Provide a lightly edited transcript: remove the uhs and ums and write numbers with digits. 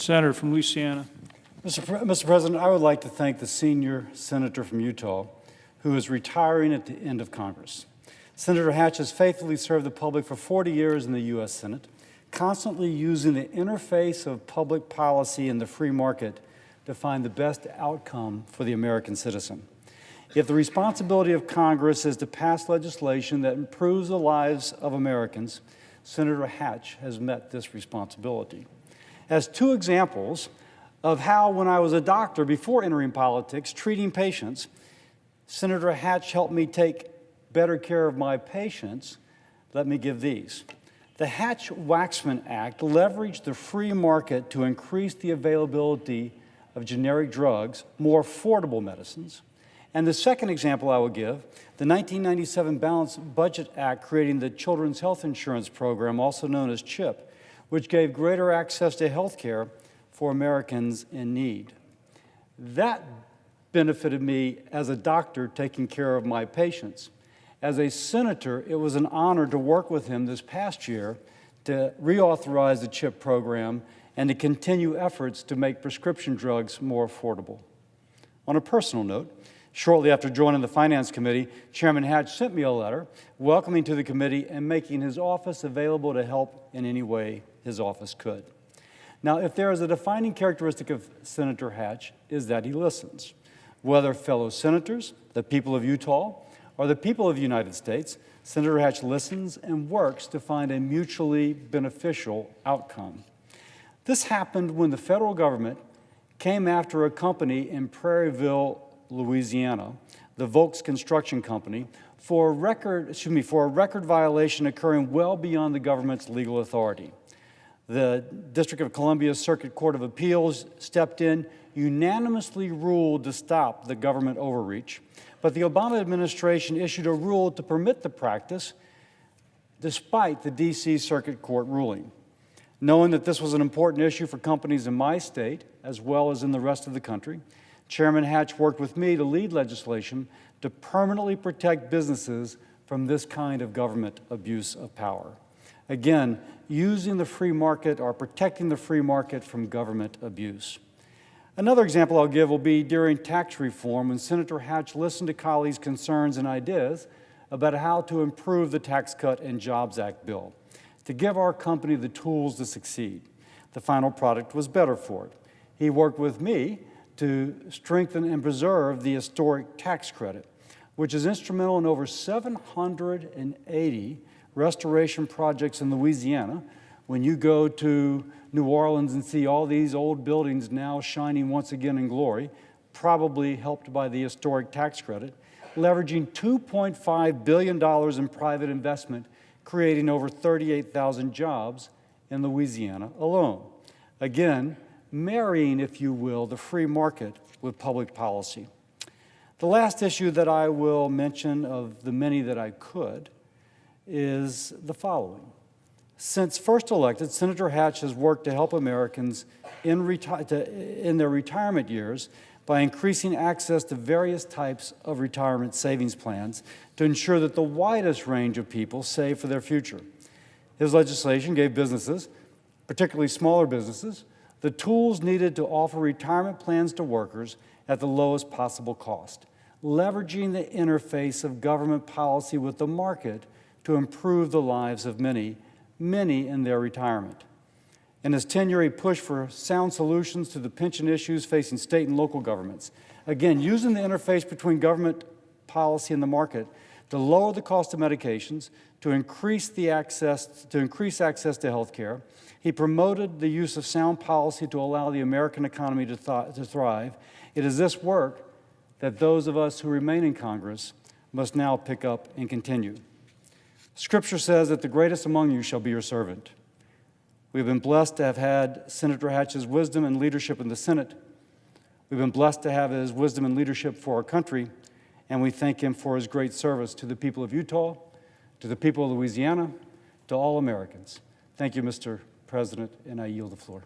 Senator from Louisiana. Mr. President, I would like to thank the senior senator from Utah who is retiring at the end of Congress. Senator Hatch has faithfully served the public for 40 years in the U.S. Senate, constantly using the interface of public policy and the free market to find the best outcome for the American citizen. If the responsibility of Congress is to pass legislation that improves the lives of Americans, Senator Hatch has met this responsibility. As two examples of how, when I was a doctor before entering politics, treating patients, Senator Hatch helped me take better care of my patients, let me give these. The Hatch-Waxman Act leveraged the free market to increase the availability of generic drugs, more affordable medicines. And the second example I will give, the 1997 Balanced Budget Act creating the Children's Health Insurance Program, also known as CHIP, which gave greater access to health care for Americans in need. That benefited me as a doctor taking care of my patients. As a senator, it was an honor to work with him this past year to reauthorize the CHIP program and to continue efforts to make prescription drugs more affordable. On a personal note, shortly after joining the Finance Committee, Chairman Hatch sent me a letter welcoming to the committee and making his office available to help in any way his office could. Now, if there is a defining characteristic of Senator Hatch, is that he listens. Whether fellow senators, the people of Utah, or the people of the United States, Senator Hatch listens and works to find a mutually beneficial outcome. This happened when the federal government came after a company in Prairieville, Louisiana, the Volks Construction Company, for a record violation occurring well beyond the government's legal authority. The District of Columbia Circuit Court of Appeals stepped in, unanimously ruled to stop the government overreach, but the Obama administration issued a rule to permit the practice despite the D.C. Circuit Court ruling. Knowing that this was an important issue for companies in my state, as well as in the rest of the country, Chairman Hatch worked with me to lead legislation to permanently protect businesses from this kind of government abuse of power. Again, using the free market or protecting the free market from government abuse. Another example I'll give will be during tax reform when Senator Hatch listened to colleagues' concerns and ideas about how to improve the Tax Cut and Jobs Act bill to give our company the tools to succeed. The final product was better for it. He worked with me to strengthen and preserve the historic tax credit, which is instrumental in over 780 restoration projects in Louisiana. When you go to New Orleans and see all these old buildings now shining once again in glory, probably helped by the historic tax credit, leveraging $2.5 billion in private investment, creating over 38,000 jobs in Louisiana alone. Again, marrying, if you will, the free market with public policy. The last issue that I will mention of the many that I could is the following. Since first elected, Senator Hatch has worked to help Americans in their retirement years by increasing access to various types of retirement savings plans to ensure that the widest range of people save for their future. His legislation gave businesses, particularly smaller businesses, the tools needed to offer retirement plans to workers at the lowest possible cost, leveraging the interface of government policy with the market to improve the lives of many in their retirement. In his tenure, he pushed for sound solutions to the pension issues facing state and local governments. Again, using the interface between government policy and the market to lower the cost of medications, to increase access to health care. He promoted the use of sound policy to allow the American economy to thrive. It is this work that those of us who remain in Congress must now pick up and continue. Scripture says that the greatest among you shall be your servant. We've been blessed to have had Senator Hatch's wisdom and leadership in the Senate. We've been blessed to have his wisdom and leadership for our country, and we thank him for his great service to the people of Utah, to the people of Louisiana, to all Americans. Thank you, Mr. President, and I yield the floor.